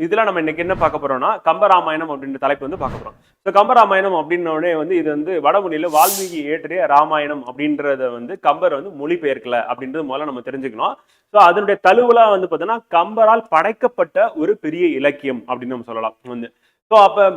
இதுல நம்ம இன்னைக்கு என்ன பார்க்க போறோம்னா கம்பராமாயணம் அப்படின்ற தலைப்பு வந்து பார்க்க போறோம். ஸோ கம்பராமாயணம் அப்படின்னோடனே வந்து இது வந்து வடமொழியில வால்மீகி இயற்றிய ராமாயணம் அப்படின்றத வந்து கம்பர் வந்து மொழிபெயர்க்கல அப்படின்றது முதல்ல நம்ம தெரிஞ்சுக்கணும். ஸோ அதனுடைய தழுவலா வந்து பார்த்தீங்கன்னா கம்பரால் படைக்கப்பட்ட ஒரு பெரிய இலக்கியம் அப்படின்னு நம்ம சொல்லலாம் வந்து. ஸோ அப்ப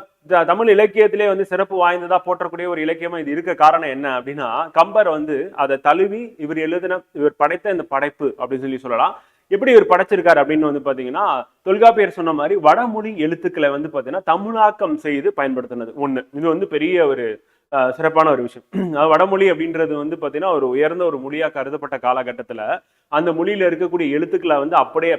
தமிழ் இலக்கியத்திலே வந்து சிறப்பு வாய்ந்ததா போற்றக்கூடிய ஒரு இலக்கியமா இது இருக்க காரணம் என்ன அப்படின்னா கம்பர் வந்து அதை தழுவி இவர் படைத்த இந்த படைப்பு அப்படின்னு சொல்லலாம். எப்படி இவர் படைச்சிருக்காரு அப்படின்னு வந்து பாத்தீங்கன்னா தொல்காப்பியர் சொன்ன மாதிரி வடமொழி எழுத்துக்களை வந்து பாத்தீங்கன்னா தமிழாக்கம் செய்து பயன்படுத்தினது ஒண்ணு. இது வந்து பெரிய ஒரு சிறப்பான ஒரு விஷயம். வடமொழி அப்படின்றது வந்து பாத்தீங்கன்னா ஒரு உயர்ந்த ஒரு மொழியா கருதப்பட்ட காலகட்டத்துல அந்த மொழியில இருக்கக்கூடிய எழுத்துக்களை வந்து அப்படியே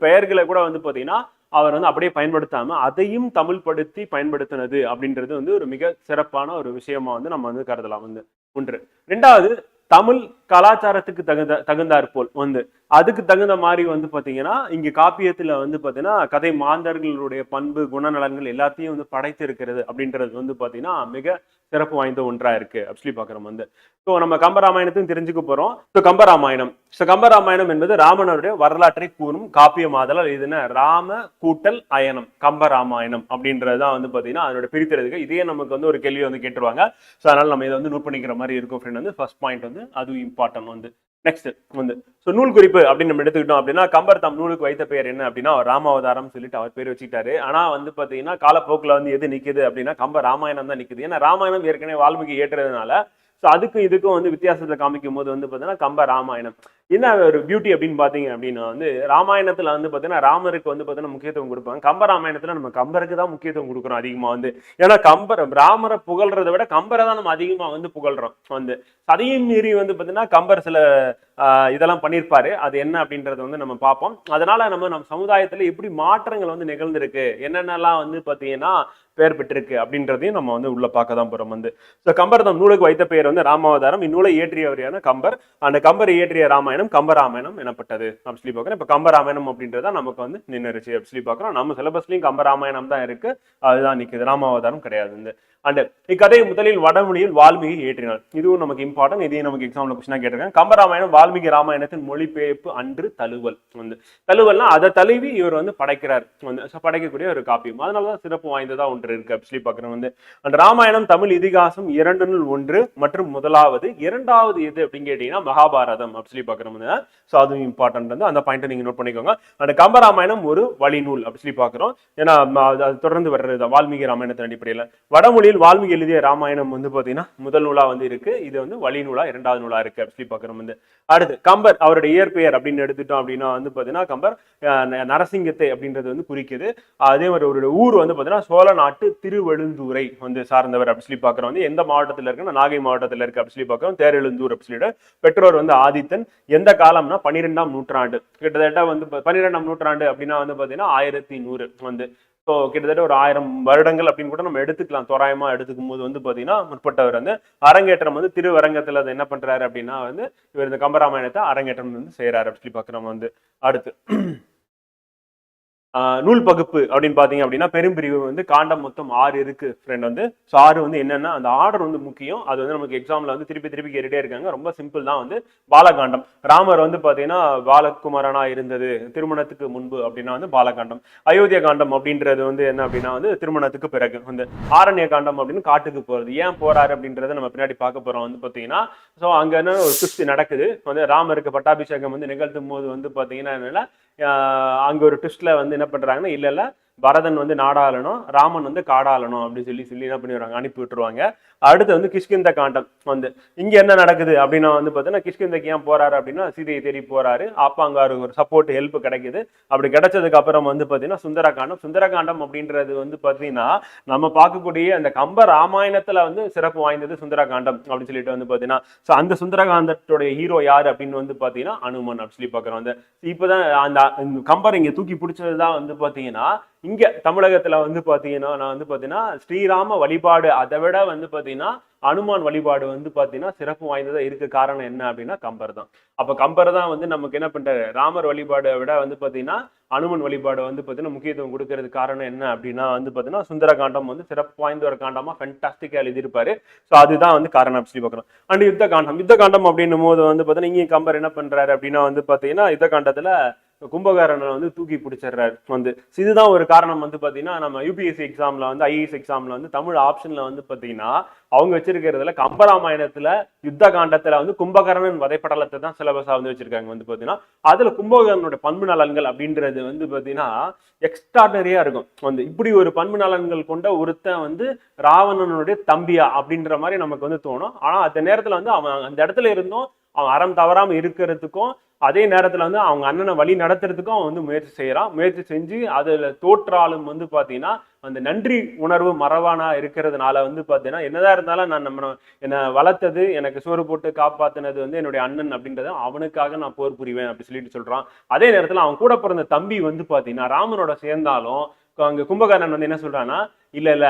பெயர்களை கூட வந்து பாத்தீங்கன்னா அவர் வந்து அப்படியே பயன்படுத்தாம அதையும் தமிழ் படுத்தி பயன்படுத்தினது அப்படின்றது வந்து ஒரு மிக சிறப்பான ஒரு விஷயமா வந்து நம்ம வந்து கருதலாம் வந்து ஒன்று. ரெண்டாவது, தமிழ் கலாச்சாரத்துக்கு தகுந்தாற் போல் வந்து அதுக்கு தகுந்த மாதிரி வந்து பாத்தீங்கன்னா இங்க காப்பியத்துல வந்து பாத்தீங்கன்னா கதை மாந்தர்களுடைய பண்பு குணநலன்கள் எல்லாத்தையும் வந்து படைத்து இருக்கிறது அப்படின்றது வந்து பாத்தீங்கன்னா மிக சிறப்பு வாய்ந்த ஒன்றா இருக்கு அப்படி பாக்குறோம் வந்து. ஸோ நம்ம கம்பராமாயணத்தையும் தெரிஞ்சுக்க போறோம். ஸோ கம்பராமாயணம் என்பது ராமனுடைய வரலாற்றை கூறும் காப்பியமாதலால் இதுன ராம கூட்டல் அயனம் கம்பராமாயணம் அப்படின்றதுதான் வந்து பாத்தீங்கன்னா அதோட பிரித்தெடுக்க. இதே நமக்கு வந்து ஒரு கேள்வி வந்து கேட்டுருவாங்க. ஸோ அதனால நம்ம இதை வந்து நோட் பண்ணிக்கிற மாதிரி இருக்கும் ஃப்ரெண்ட் வந்து ஃபர்ஸ்ட் பாயிண்ட் வந்து அது இம்பார்ட்டன்ட் வந்து. நெக்ஸ்ட் வந்து நூல் குறிப்பு அப்படின்னு நம்ம எடுத்துக்கிட்டோம் அப்படின்னா கம்பர் தம் நூலுக்கு வைத்த பெயர் என்ன அப்படின்னா ராமாவதாரம் சொல்லிட்டு அவர் பேர் வச்சுக்கிட்டாரு. ஆனா வந்து பாத்தீங்கன்னா காலப்போக்குல வந்து எது நிக்குது அப்படின்னா கம்ப ராமாயணம் தான் நிக்குது. ஏன்னா ராமாயணம் ஏற்கனவே வால்மீகி ஏற்றுறதுனால அதுக்கும் இதுக்கும் வந்து வித்தியாசத்தை காமிக்கும் போது வந்து பாத்தீங்கன்னா கம்ப ராமாயணம். என்ன ஒரு பியூட்டி அப்படின்னு பாத்தீங்க அப்படின்னா வந்து ராமாயணத்துல வந்து பாத்தீங்கன்னா ராமருக்கு வந்து பாத்தீங்கன்னா முக்கியத்துவம் கொடுப்பாங்க. கம்ப ராமாயணத்துல நம்ம கம்பருக்கு தான் முக்கியத்துவம் கொடுக்குறோம் அதிகமா வந்து. ஏன்னா ராமரை புகழ்றதை விட கம்பரை தான் நம்ம அதிகமா வந்து புகழ்றோம் வந்து. அதையும் மீறி வந்து பாத்தீங்கன்னா கம்பர் சில இதெல்லாம் பண்ணியிருப்பாரு. அது என்ன அப்படின்றத வந்து நம்ம பார்ப்போம். அதனால நம்ம சமுதாயத்துல எப்படி மாற்றங்கள் வந்து நிகழ்ந்திருக்கு, என்னென்னலாம் வந்து பாத்தீங்கன்னா பெயர் பெற்றிருக்கு அப்படின்றதையும் நம்ம வந்து உள்ள பார்க்க தான் போறோம் வந்து. கம்பர் தம் நூலுக்கு வைத்த பெயர் வந்து ராமாவதாரம். இந்நூலை இயற்றியவரையான கம்பர். அந்த கம்பர் இயற்றிய ராமாயணம் கம்பராமாயணம் எனப்பட்டது அப்படி சொல்லி பார்க்கிறோம். இப்ப கம்பராமாயணம் அப்படின்றத நமக்கு வந்து நின்றுச்சு அப்படி சொல்லி பார்க்கிறோம். நம்ம சிலபஸ்லயும் கம்பராமாயணம் தான் இருக்கு, அதுதான் நிக்குது, ராமாவதாரம் கிடையாது வந்து. அண்ட் இக்கதை முதலில் வடமொழியில் வால்மீகி இயற்றினார். இதுவும் நமக்கு இம்பார்ட்டன்ட். இதையும் நமக்கு எக்ஸாம்ல கொஸ்டினா கேட்டிருக்காங்க. கம்பராமாயணம் வால்மீகி ராமாயணத்தின் மொழிபெயர்ப்பு அன்று தழுவல் வந்து. தழுவல்னா அதை தழுவி இவர் வந்து படைக்கிறார் வந்து, படைக்கக்கூடிய ஒரு காப்பியம். அதனாலதான் சிறப்பு வாய்ந்ததா ஒன்று இருக்கு அப்படி சொல்லி பார்க்கிறோம் வந்து. அந்த ராமாயணம் தமிழ் இதிகாசம் 2 மற்றும் முதலாவது. இரண்டாவது எது அப்படின்னு கேட்டீங்கன்னா மகாபாரதம் அப்படி சொல்லி பார்க்கிறோம் வந்து. ஸோ அதுவும் இம்பார்ட்டன்ட் வந்து, அந்த பாயிண்ட் நீங்க நோட் பண்ணிக்கோங்க. அந்த கம்பராமாயணம் ஒரு வழிநூல் அப்படி சொல்லி பார்க்கிறோம். ஏன்னா அது தொடர்ந்து வர்றது வால்மீகி ராமாயணத்தின் அடிப்படையில். வடமொழி வால்மீகி எழுதிய ராமாயணம் வந்து பாத்தீங்கன்னா முதல் நூலா வந்து இருக்கு. இது வந்து வழி நூலா 2வது நூலா இருக்கு அப்படி பாக்குறோம் வந்து. அடுத்து கம்பர் அவருடைய இயற்பெயர் அப்படின்னு எடுத்துட்டோம் அப்படின்னா வந்து பாத்தீங்கன்னா கம்பர் நரசிங்கத்தை அப்படின்றது வந்து குறிக்குது. அதே மாதிரி ஒரு ஊர் வந்து பாத்தீங்கன்னா சோழ நாட்டு திருவெழுந்தூரை வந்து சார்ந்தவர் அப்படி சொல்லி பாக்குறோம் வந்து. எந்த மாவட்டத்தில் இருக்குன்னா நாகை மாவட்டத்தில் இருக்கு அப்படி சொல்லி பாக்குறோம். தேரெழுந்தூர் அப்படி சொல்லிட்டு பெற்றோர் வந்து ஆதித்தன். எந்த காலம்னா 12ஆம் நூற்றாண்டு. கிட்டத்தட்ட வந்து 12ஆம் நூற்றாண்டு அப்படின்னா வந்து பாத்தீங்கன்னா 1100 வந்து. ஸோ கிட்டத்தட்ட ஒரு 1000 வருடங்கள் அப்படின்னு கூட நம்ம எடுத்துக்கலாம். தோராயமா எடுத்துக்கும் போது வந்து பாத்தீங்கன்னா முற்பட்டவர் வந்து அரங்கேற்றம் வந்து திருவரங்கத்துல அதை என்ன பண்றாரு அப்படின்னா வந்து இவர் இந்த கம்பராமாயணத்தை அரங்கேற்றம் வந்து செய்யறாரு அப்படி பாக்குறோம் வந்து. அடுத்து நூல் பகுப்பு அப்படின்னு பாத்தீங்க அப்படின்னா பெரும்பிரிவு வந்து காண்டம் மொத்தம் 6 இருக்கு ஃப்ரெண்ட் வந்து. ஸோ 6 வந்து என்னன்னா அந்த ஆர்டர் வந்து முக்கியம். அது வந்து நமக்கு எக்ஸாம்ல வந்து திருப்பி கேட்டுட்டே இருக்காங்க. ரொம்ப சிம்பிள் தான் வந்து. பாலகாண்டம், ராமர் வந்து பாத்தீங்கன்னா பாலகுமாரனா இருந்தது திருமணத்துக்கு முன்பு அப்படின்னா வந்து பாலகாண்டம். அயோத்திய காண்டம் அப்படின்றது வந்து என்ன அப்படின்னா வந்து திருமணத்துக்கு பிறகு வந்து. ஆரண்ய காண்டம் அப்படின்னு காட்டுக்கு போறது, ஏன் போறாரு அப்படின்றத நம்ம பின்னாடி பார்க்க போறோம் வந்து பாத்தீங்கன்னா. ஸோ அங்க என்ன ஒரு ட்விஸ்ட் நடக்குது வந்து. ராமருக்கு பட்டாபிஷேகம் வந்து நிகழ்த்தும் போது வந்து பாத்தீங்கன்னா என்னன்னா அங்க ஒரு ட்விஸ்ட்ல வந்து என்ன பண்றாங்கன்னா இல்ல பரதன் வந்து நாடாளணும், ராமன் வந்து காடாளணும் அப்படின்னு சொல்லி என்ன பண்ணிடுவாங்க, அனுப்பி விட்டுருவாங்க. அடுத்து வந்து கிஷ்கிந்த காண்டம் வந்து இங்க என்ன நடக்குது அப்படின்னா வந்து பாத்தீங்கன்னா கிஷ்கிந்தைக்கு ஏன் போறாரு அப்படின்னா சீதையை தேடி போறாரு. அப்ப அங்க ஒரு சப்போர்ட் ஹெல்ப் கிடைக்குது. அப்படி கிடைச்சதுக்கு அப்புறம் வந்து பாத்தீங்கன்னா சுந்தரகாண்டம் அப்படின்றது வந்து பாத்தீங்கன்னா நம்ம பார்க்கக்கூடிய அந்த கம்ப ராமாயணத்துல வந்து சிறப்பு வாய்ந்தது சுந்தரகாண்டம் அப்படின்னு சொல்லிட்டு வந்து பாத்தீங்கன்னா. ஸோ அந்த சுந்தரகாண்டத்துடைய ஹீரோ யாரு அப்படின்னு வந்து பாத்தீங்கன்னா அனுமன் அப்படி சொல்லி பாக்குறோம் வந்து. இப்பதான் அந்த கம்பர் இங்க தூக்கி பிடிச்சதுதான் வந்து பாத்தீங்கன்னா இங்க தமிழகத்துல வந்து பாத்தீங்கன்னா நான் வந்து பாத்தீங்கன்னா ஸ்ரீராம வழிபாடு அதை விட வந்து பாத்தீங்கன்னா அனுமான் வழிபாடு வந்து பாத்தீங்கன்னா சிறப்பு வாய்ந்ததா இருக்கு. காரணம் என்ன அப்படின்னா கம்பர் தான். அப்ப கம்பர் தான் வந்து நமக்கு என்ன பண்றாரு, ராமர் வழிபாடை விட வந்து பாத்தீங்கன்னா அனுமன் வழிபாடு வந்து பாத்தீங்கன்னா முக்கியத்துவம் கொடுக்கறது காரணம் என்ன அப்படின்னா வந்து பாத்தீங்கன்னா சுந்தரகாண்டம் வந்து சிறப்பு வாய்ந்த ஒரு காண்டமா ஃபென்டாஸ்டிக்கா எழுதியிருப்பாரு. ஸோ அதுதான் வந்து காரணம் அப்படி பார்க்கணும். அண்ட் யுத்த காண்டம் அப்படின்னும் போது வந்து பாத்தீங்கன்னா இங்கே கம்பர் என்ன பண்றாரு அப்படின்னா வந்து பாத்தீங்கன்னா யுத்த காண்டத்துல கும்பகர்ணனை வந்து தூக்கி பிடிச்சிடுறாரு வந்து. இதுதான் ஒரு காரணம் வந்து பாத்தீங்கன்னா நம்ம யூபிஎஸ்சி எக்ஸாம்ல வந்து ஐஏஎஸ் எக்ஸாம்ல வந்து தமிழ் ஆப்ஷன்ல வந்து பாத்தீங்கன்னா அவங்க வச்சிருக்கிறதுல கம்பராமாயணத்துல யுத்த காண்டத்துல வந்து கும்பகர்ணன் வதைப்படலத்தை தான் சிலபஸா வந்து வச்சிருக்காங்க வந்து பாத்தீங்கன்னா. அதுல கும்பகர்ணனோட பண்பு நலன்கள் அப்படின்றது வந்து பாத்தீங்கன்னா எக்ஸ்ட்ராடனரியா இருக்கும் வந்து. இப்படி ஒரு பண்பு நலன்கள் கொண்ட ஒருத்தன் வந்து ராவணனுடைய தம்பியா அப்படின்ற மாதிரி நமக்கு வந்து தோணும். ஆனா அந்த நேரத்துல வந்து அவன் அந்த இடத்துல இருந்தும் அவன் அறம் தவறாம இருக்கிறதுக்கும் அதே நேரத்துல வந்து அவங்க அண்ணனை வழி நடத்துறதுக்கும் அவன் வந்து முயற்சி செய்யறான். முயற்சி செஞ்சு அதுல தோற்றாலும் வந்து பாத்தீங்கன்னா அந்த நன்றி உணர்வு மறவானா இருக்கிறதுனால வந்து பாத்தீங்கன்னா என்னதான் இருந்தாலும் நான் என்னை வளர்த்தது எனக்கு சோறு போட்டு காப்பாத்தினது வந்து என்னுடைய அண்ணன் அப்படின்றத அவனுக்காக நான் போர் புரிவேன் அப்படி சொல்லிட்டு சொல்றான். அதே நேரத்துல அவன் கூட பிறந்த தம்பி வந்து பாத்தீங்கன்னா ராமனோட சேர்ந்தாலும் அங்க கும்பகர்ணன் வந்து என்ன சொல்றான்னா, இல்ல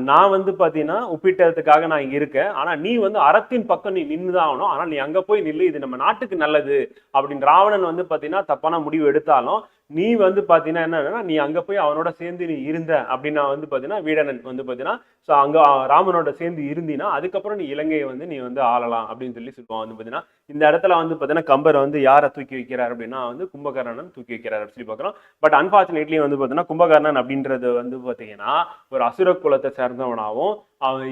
நான் வந்து பாத்தீங்கன்னா ஒப்பிட்டதுக்காக நான் இங்க இருக்கேன். ஆனா நீ வந்து அறத்தின் பக்கம் நீ நின்றுதான் ஆகணும். ஆனா நீ அங்க போய் நில்லு, இது நம்ம நாட்டுக்கு நல்லது அப்படின்னு ராவணன் வந்து பாத்தீங்கன்னா தப்பான முடிவு எடுத்தாலும் நீ வந்து பாத்தீங்கன்னா என்னன்னா நீ அங்க போய் அவனோட சேர்ந்து நீ இருந்த அப்படின்னா வந்து பாத்தீங்கன்னா வீடனன் வந்து பாத்தீங்கன்னா அங்க ராமனோட சேர்ந்து இருந்தீன்னா அதுக்கப்புறம் நீ இலங்கையை வந்து நீ வந்து ஆளலாம் அப்படின்னு சொல்லி சொல்லுவான் வந்து பாத்தீங்கன்னா. இந்த இடத்துல வந்து பாத்தீங்கன்னா கம்பர் வந்து யாரை தூக்கி வைக்கிறார் அப்படின்னா வந்து கும்பகர்ணன் தூக்கி வைக்கிறார் அப்படின்னு சொல்லி பாக்குறோம். பட் அன்பார்ச்சுனேட்லி வந்து பாத்தீங்கன்னா கும்பகர்ணன் அப்படின்றது வந்து பாத்தீங்கன்னா ஒரு அசுர குலத்தை சேர்ந்தவனாகவும் அவன்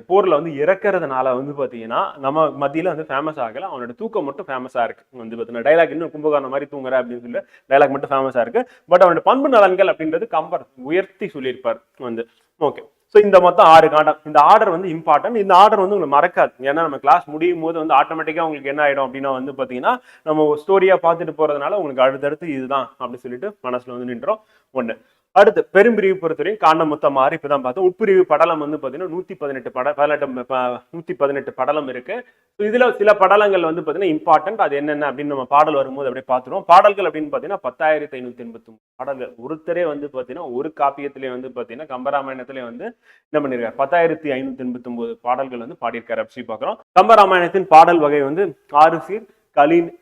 போர்ல வந்து இறக்குறதுனால வந்து பாத்தீங்கன்னா நம்ம மத்தியில வந்து ஃபேமஸ் ஆகல. அவனோட தூக்கம் மட்டும் ஃபேமஸா இருக்கு வந்து பாத்தீங்கன்னா. டைலாக் இன்னும் கும்பகர்ணன் மாதிரி தூங்குற அப்படின்னு சொல்லி டைலாக் மட்டும் ஃபேமஸா இருக்கு. பட் அவனோட பண்பு நலன்கள் அப்படின்றது கம்பர் உயர்த்தி சொல்லியிருப்பார் வந்து. ஓகே, ஸோ இந்த மொத்தம் 6 காண்டம். இந்த ஆர்டர் வந்து இம்பார்ட்டன்ட். இந்த ஆர்டர் வந்து உங்களுக்கு மறக்காது. ஏன்னா நம்ம கிளாஸ் முடியும் போது வந்து ஆட்டோமேட்டிக்கா உங்களுக்கு என்ன ஆயிடும் அப்படின்னா வந்து பாத்தீங்கன்னா நம்ம ஸ்டோரியா பார்த்துட்டு போறதுனால உங்களுக்கு அடுத்தடுத்து இதுதான் அப்படின்னு சொல்லிட்டு மனசுல வந்து நின்றோம். ஒண்ணு. அடுத்து பெரும்பிரிவு பொறுத்தவரை காண்டம் மொத்தம் 6 இப்பதான் பார்த்தோம். உட்பிரிவு படலம் வந்து பாத்தீங்கன்னா 118 படலம் இருக்கு. இதுல சில படலங்கள் வந்து பாத்தீங்கன்னா இம்பார்ட்டன்ட். அது என்னென்ன அப்படின்னு நம்ம பாடல் வரும்போது அப்படியே பார்த்துருவோம். பாடல்கள் அப்படின்னு பாத்தீங்கன்னா 10,589 பாடல்கள். ஒருத்தரே வந்து பாத்தீங்கன்னா ஒரு காப்பியத்திலே வந்து பாத்தீங்கன்னா கம்பராமாயணத்திலே வந்து என்ன பண்ணிருக்காரு 10,589 பாடல்கள் வந்து பாடியிருக்காரு அப்படி பாக்குறோம். கம்பராமாயணத்தின் பாடல் வகை வந்து 6 சீர்,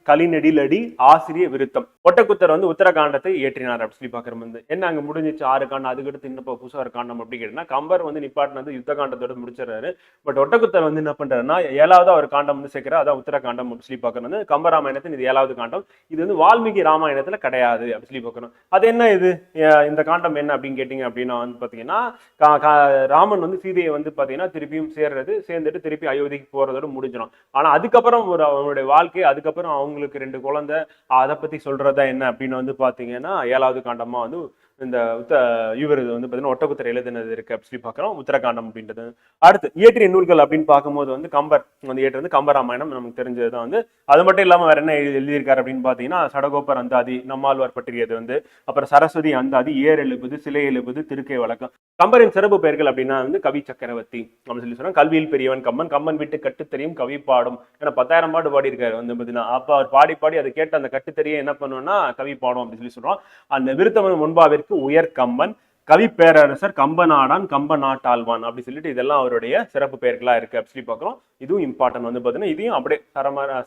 கலிநெடிலடி, ஆசிரிய விருத்தம். ஒட்டக்குத்தர் வந்து உத்தரகாண்டத்தை ஏற்றினார் அப்படி சொல்லி பாக்குறோம். வந்து என்ன அங்க முடிஞ்சிச்சு 6 காண்டம். அதுக்கடுத்து இன்னும் புதுசா ஒரு காண்டம் அப்படி கேட்டா கம்பர் வந்து நிப்பாட்டினது யுத்த காண்டத்தோட முடிச்சிடறாரு. பட் ஒட்டக்குத்தர் வந்து என்ன பண்றாருன்னா 7வது ஒரு காண்டம் வந்து சேர்க்கிறார். அதான் உத்தரகாண்டம் அப்படி சொல்லி பாக்குறது. கம்பராமாயணத்தின் இது 7வது காண்டம். இது வந்து வால்மீகி ராமாயணத்துல கிடையாது அப்படி சொல்லி பாக்குறோம். அது என்ன இது இந்த காண்டம் என்ன அப்படின்னு கேட்டீங்க அப்படின்னா வந்து பாத்தீங்கன்னா ராமன் வந்து சீதையை வந்து பாத்தீங்கன்னா திருப்பியும் சேர்ந்துட்டு திருப்பி அயோத்திக்கு போறதோட முடிஞ்சிடும். ஆனா அதுக்கப்புறம் அவனுடைய வாழ்க்கை அதுக்கப்புறம் அவங்களுக்கு 2 குழந்தை அதை பத்தி சொல்றதா என்ன அப்படின்னு வந்து பாத்தீங்கன்னா 7வது காண்டமா வந்து இந்த இவர் வந்து பாத்தீங்கன்னா ஒட்டக்குத்தர் எழுதினது இருக்கு அப்படி சொல்லி பாக்குறோம் உத்தரகாண்டம் அப்படின்றது. அடுத்து இயற்றிய நூல்கள் அப்படின்னு பார்க்கும்போது வந்து கம்பர் வந்து ஏற்றது கம்பராமாயணம் நமக்கு தெரிஞ்சதுதான் வந்து. அது மட்டும் இல்லாம வேற என்ன எழுதியிருக்காரு அப்படின்னு பாத்தீங்கன்னா சடகோப்பர் அந்தாதி, நம்மாழ்வார் பற்றியது வந்து, அப்புறம் சரஸ்வதி அந்தாதி, ஏர் எழுபது, சிலை எழுபது, திருக்கை வழக்கம். கம்பரின் சிறப்பு பெயர்கள் அப்படின்னா வந்து கவி சக்கரவர்த்தி அப்படின்னு சொல்லி சொன்னா. கல்வியில் பெரியவன் கம்பன், கம்பன் வீட்டு கட்டுத்தறியும் கவி பாடும். ஏன்னா 10,000 பாட்டு பாடி இருக்காரு வந்து பாத்தீங்கன்னா. அப்ப அவர் பாடி அதை கேட்டு அந்த கட்டுத்தறியை என்ன பண்ணுவோம்னா கவி பாடும் அப்படின்னு சொல்லி சொல்றோம். அந்த விருத்தமன் முன்பாவிற்கு உயர் கம்பன், கவி பேரரசர், கம்பநாடான், கம்ப நாட்டாழ்வான் அப்படி சொல்லிட்டு இதெல்லாம் அவருடைய சிறப்பு பெயர்களா இருக்கு அப்படி சொல்லி பாக்குறோம். இதுவும் இம்பார்ட்டன்ட் வந்து பாத்தீங்கன்னா. இதையும் அப்படியே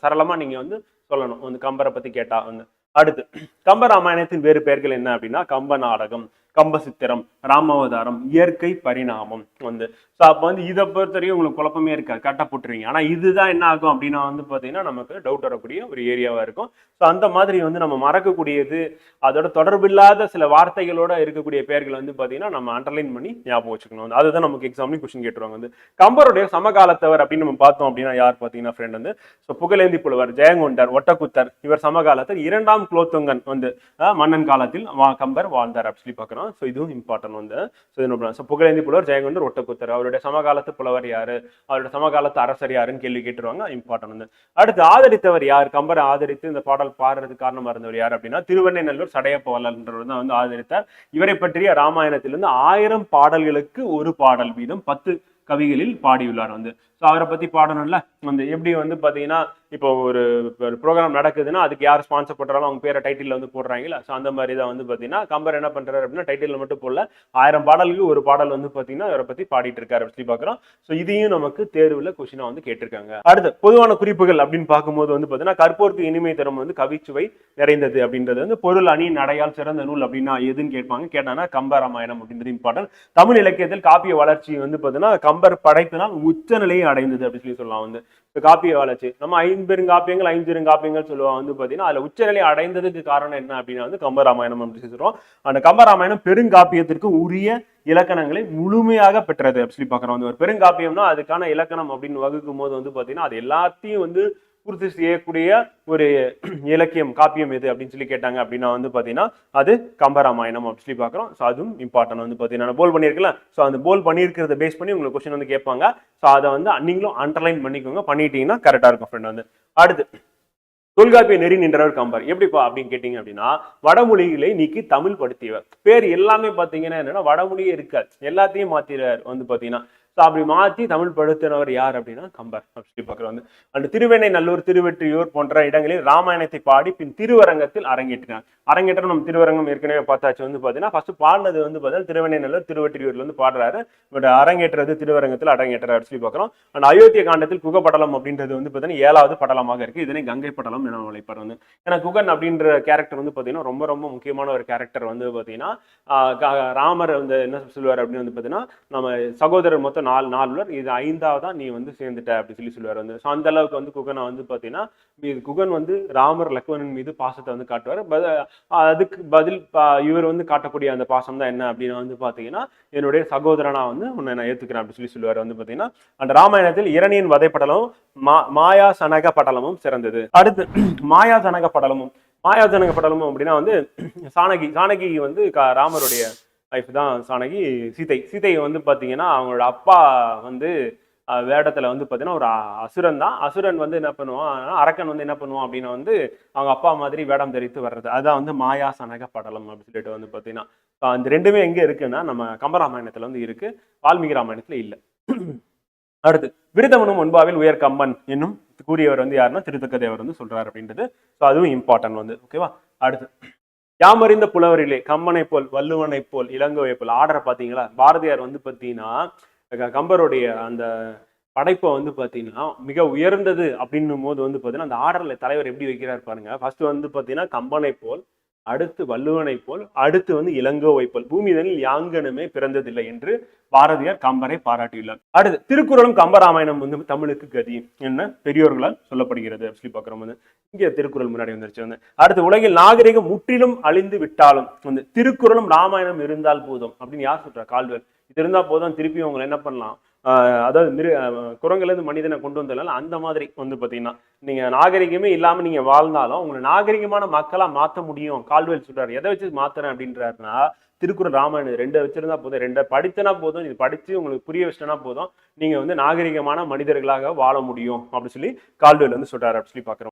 சரளமா நீங்க வந்து சொல்லணும் வந்து கம்பரை பத்தி கேட்டா வந்து. அடுத்து கம்பராமாயணத்தின் வேறு பெயர்கள் என்ன அப்படின்னா கம்ப நாடகம், கம்பசித்திரம், ராமாவதாரம், இயற்கை பரிணாமம் வந்து. ஸோ அப்போ வந்து இதை பொறுத்தவரையும் உங்களுக்கு குழப்பமே இருக்காது, கரெக்டாக போட்டுருவீங்க. ஆனால் இதுதான் என்ன ஆகும் அப்படின்னா வந்து பார்த்தீங்கன்னா நமக்கு டவுட் வரக்கூடிய ஒரு ஏரியாவாக இருக்கும். ஸோ அந்த மாதிரி வந்து நம்ம மறக்கக்கூடியது அதோட தொடர்பில்லாத சில வார்த்தைகளோட இருக்கக்கூடிய பெயர்கள் வந்து பார்த்தீங்கன்னா நம்ம அண்டர்லைன் பண்ணி ஞாபகம் வச்சுக்கணும். அதுதான் நமக்கு எக்ஸாம்லையும் கொஸ்டின் கேட்டுருவாங்க வந்து. கம்பருடைய சமகாலத்தவர் அப்படின்னு நம்ம பார்த்தோம் அப்படின்னா யார் பார்த்தீங்கன்னா ஃப்ரெண்ட் வந்து புகழேந்தி புலவர், ஜெயங்கொண்டர், ஒட்டக்குத்தர் இவர் சமகாலத்தில் 2ஆம் குலோத்துங்கன் வந்து மன்னன் காலத்தில் கம்பர் வாழ்ந்தார் அப்படி சொல்லி பார்க்குறோம். ஸோ இதுவும் இம்பார்ட்டன்ட் வந்து. புகழேந்தி புலவர், ஜெயங்கொண்டர், ஒட்டக்குத்தர் அவருடைய சமகாலத்து புலவர் யாரு, அவருடைய சமகாலத்து அரசர் யாருன்னு கேள்வி கேட்டுருவாங்க. இம்பார்ட்டன்ட் வந்து. அடுத்து ஆதரித்தவர் யார், கம்பரை ஆதரித்து இந்த பாடல் பாடுறதுக்கு காரணமா இருந்தவர் யார் அப்படின்னா திருவெண்ணைநல்லூர் சடையப்பவலன்றவர் தான் வந்து ஆதரித்தார். இவரை பற்றிய ராமாயணத்திலிருந்து 1000 பாடல்களுக்கு ஒரு பாடல் வீதம் 10 கவிகளில் பாடியுள்ளார் வந்து. ஸோ அவரை பத்தி பாடணும்ல வந்து. எப்படி வந்து பாத்தீங்கன்னா இப்போ ஒரு ப்ரோக்ராம் நடக்குதுன்னா அதுக்கு யார் ஸ்பான்சர் பண்றாலும் அவங்க பேரை டைட்டில் வந்து போடுறாங்களா. ஸோ அந்த மாதிரி தான் வந்து பாத்தீங்கன்னா கம்பர் என்ன பண்றாரு அப்படின்னா டைட்டில் மட்டும் போடல, 1000 பாடலுக்கு ஒரு பாடல் வந்து பாத்தீங்கன்னா இவரை பத்தி பாடிட்டு இருக்காரு அப்படி பாக்குறோம். ஸோ இதையும் நமக்கு தேர்வுல கொஸ்டினா வந்து கேட்டிருக்காங்க. அடுத்து பொதுவான குறிப்புகள் அப்படின்னு பார்க்கும்போது வந்து பாத்தீங்கன்னா கற்போருக்கு இனிமை தரும் வந்து கவிச்சுவை நிறைந்தது அப்படின்றது வந்து பொருள் அணி நடையால் சிறந்த நூல் அப்படின்னா எதுன்னு கேட்பாங்க. கேட்டாங்கன்னா கம்பராமாயணம் அப்படின்றது இம்பார்ட்டன்ட். தமிழ் இலக்கியத்தில் காப்பிய வளர்ச்சி வந்து பாத்தீங்கன்னா கம்ப கம்பர் படைப்பினால் உச்சநிலையை அடைந்தது அப்படின்னு சொல்லலாம் வந்து. காப்பிய வளர்ச்சி நம்ம ஐம்பெருங்காப்பியங்கள் ஐம்பெருங்காப்பியங்கள் சொல்லுவாங்க வந்து பாத்தீங்கன்னா அதுல உச்சநிலை அடைந்ததுக்கு காரணம் என்ன அப்படின்னா வந்து கம்பராமாயணம் அப்படின்னு சொல்றோம். அந்த கம்பராமாயணம் பெருங்காப்பியத்திற்கு உரிய இலக்கணங்களை முழுமையாக பெற்றது அப்படி சொல்லி பாக்குறோம். வந்து ஒரு பெருங்காப்பியம்னா அதுக்கான இலக்கணம் அப்படின்னு வகுக்கும் போது வந்து பாத்தீங்கன்னா அது எல்லாத்தையும் வந்து பூர்த்தி செய்யக்கூடிய ஒரு இலக்கியம் காப்பியம் எது அப்படின்னு சொல்லி கேட்டாங்க அப்படின்னா வந்து பாத்தீங்கன்னா அது கம்பராமாயணம் அப்படின்னு சொல்லி பாக்குறோம். ஸோ அதுவும் இம்பார்ட்டன் வந்து பாத்தீங்கன்னா போல் பண்ணியிருக்கல. ஸோ அந்த போல் பண்ணியிருக்கிறத பேஸ் பண்ணி உங்களுக்கு கொஸ்டின் வந்து கேட்பாங்க. ஸோ அதை வந்து நீங்களும் அண்டர்லைன் பண்ணிக்கோங்க, பண்ணிட்டீங்கன்னா கரெக்டா இருக்கும் ஃப்ரெண்ட் வந்து. அடுத்து தொல்காப்பிய நெறி நின்றவர் கம்பர் எப்படிப்பா அப்படின்னு கேட்டீங்க அப்படின்னா வடமொழிகளை நீக்கி தமிழ் படுத்தியவர். பேர் எல்லாமே பாத்தீங்கன்னா என்னன்னா வடமொழியே இருக்காது, எல்லாத்தையும் மாத்திரார் வந்து பாத்தீங்கன்னா. அப்படி மாற்றி தமிழ் படுத்தினவர் யார் அப்படின்னா கம்பர் அப்படி பார்க்குறோம் வந்து. அந்த திருவெண்ணை நல்லூர் திருவெற்றியூர் போன்ற இடங்களில் ராமாயணத்தை பாடி பின் திருவரங்கத்தில் அரங்கேற்றினார். அரங்கேற்றம் நம்ம திருவரங்கம் ஏற்கனவே பார்த்தாச்சு வந்து பார்த்தீங்கன்னா ஃபர்ஸ்ட் பாடினது வந்து பார்த்தீங்கன்னா திருவெண்ணை நல்லூர் திருவெற்றியூர்ல வந்து பாடுறாரு. பட் அரங்கேற்றது திருவரங்கத்தில் அரங்கேற்றார் சொல்லி பார்க்குறோம். அந்த அயோத்திய காண்டத்தில் குகப்படலம் அப்படின்றது வந்து பார்த்தீங்கன்னா 7வது படலமாக இருக்கு. இதனை கங்கை படலம் என அழைப்பார் வந்து. ஏன்னா குகன் அப்படின்ற கேரக்டர் வந்து பார்த்தீங்கன்னா ரொம்ப ரொம்ப முக்கியமான ஒரு கேரக்டர் வந்து பார்த்தீங்கன்னா ராமர் வந்து என்ன சொல்லுவார் அப்படின்னு வந்து பார்த்தீங்கன்னா நம்ம சகோதரர் மொத்தம் 4 இது 5ஆவதா நீ வந்து சேர்ந்துட்ட அப்படி சொல்லி சொல்லுவார் வந்து. அந்த அளவுக்கு வந்து குகனை வந்து பாத்தீங்கன்னா குகன் வந்து ராமர் லக்ஷ்மணன் மீது பாசத்தை வந்து காட்டுவார். அதுக்கு பதில் இவர் வந்து காட்டக்கூடிய அந்த பாசம் தான் என்ன அப்படின்னு வந்து பாத்தீங்கன்னா என்னுடைய சகோதரனா வந்து உன்னை நான் ஏத்துக்கிறேன் அப்படி சொல்லி சொல்லுவார் வந்து பாத்தீங்கன்னா. அந்த ராமாயணத்தில் இரணியன் வதைப்படலமும் மாயா சனக படலமும் சிறந்தது. அடுத்து மாயா சனக படலமும் அப்படின்னா வந்து சானகி வந்து ராமருடைய லைஃப் தான் சானகி. சீதை வந்து பாத்தீங்கன்னா அவங்களோட அப்பா வந்து வேடத்துல வந்து பாத்தீங்கன்னா ஒரு அசுரன் தான். அசுரன் வந்து என்ன பண்ணுவான், அரக்கன் வந்து என்ன பண்ணுவான் அப்படின்னா வந்து அவங்க அப்பா மாதிரி வேடம் தரித்து வர்றது. அதுதான் வந்து மாயா சனக படலம் அப்படின்னு சொல்லிட்டு வந்து பாத்தீங்கன்னா அந்த ரெண்டுமே எங்க இருக்குன்னா நம்ம கம்பராமாயணத்துல வந்து இருக்கு, வால்மீகி ராமாயணத்துல இல்ல. அடுத்து விருதமனும் ஒன்பாவில் உயர் கம்பன் என்னும் கூறியவர் வந்து யாருன்னா திருத்தக்கதேவர் வந்து சொல்றாரு அப்படின்றது. ஸோ அதுவும் இம்பார்ட்டன்ட் வந்து. ஓகேவா. அடுத்து யாமறிந்த புலவரிலே கம்பனை போல் வள்ளுவனை போல் இளங்கோவை போல் ஆர்டரை பார்த்தீங்களா. பாரதியார் வந்து பார்த்தீங்கன்னா கம்பருடைய அந்த படைப்பை வந்து பார்த்தீங்கன்னா மிக உயர்ந்தது அப்படின்னும் போது வந்து பார்த்தீங்கன்னா அந்த ஆர்டர்ல தலைவர் எப்படி வைக்கிறார் பாருங்க. ஃபர்ஸ்ட் வந்து பார்த்தீங்கன்னா கம்பனை போல், அடுத்து வள்ளுவனை போல், அடுத்து வந்து இளங்கோவை போல், பூமிதனில் யாங்கனுமே பிறந்ததில்லை என்று பாரதியார் கம்பரை பாராட்டியுள்ளார். அடுத்து திருக்குறளும் கம்பராமாயணம் வந்து தமிழுக்கு கதி என்ன பெரியோர்களால் சொல்லப்படுகிறது சொல்லி பார்க்கிறோம் வந்து. இங்கே திருக்குறள் முன்னாடி வந்துருச்சு வந்து. அடுத்து உலகில் நாகரிகம் முற்றிலும் அழிந்து விட்டாலும் வந்து திருக்குறளும் ராமாயணம் இருந்தால் போதும் அப்படின்னு யார் சொல்றா, கால்டுவெல். இது இருந்தா போதும் திருப்பி உங்களை என்ன பண்ணலாம், அதாவது குரங்குலேருந்து மனிதனை கொண்டு வந்ததுனால அந்த மாதிரி வந்து பார்த்தீங்கன்னா நீங்க நாகரிகமே இல்லாம நீங்க வாழ்ந்தாலும் உங்களை நாகரிகமான மக்களா மாற்ற முடியும் கால்டுவெல் சொல்றாரு. எதை வச்சு மாத்துறேன் அப்படின்றாருன்னா திருக்குறள் ராமாயணம் 2 வச்சிருந்தா போதும், 2 படித்தனா போதும், இது படிச்சு உங்களுக்கு புரிய வச்சுட்டனா போதும், நீங்க வந்து நாகரிகமான மனிதர்களாக வாழ முடியும் அப்படின்னு சொல்லி கால்டுவெல் வந்து சொல்றாரு அப்படி சொல்லி பாக்குறோம்.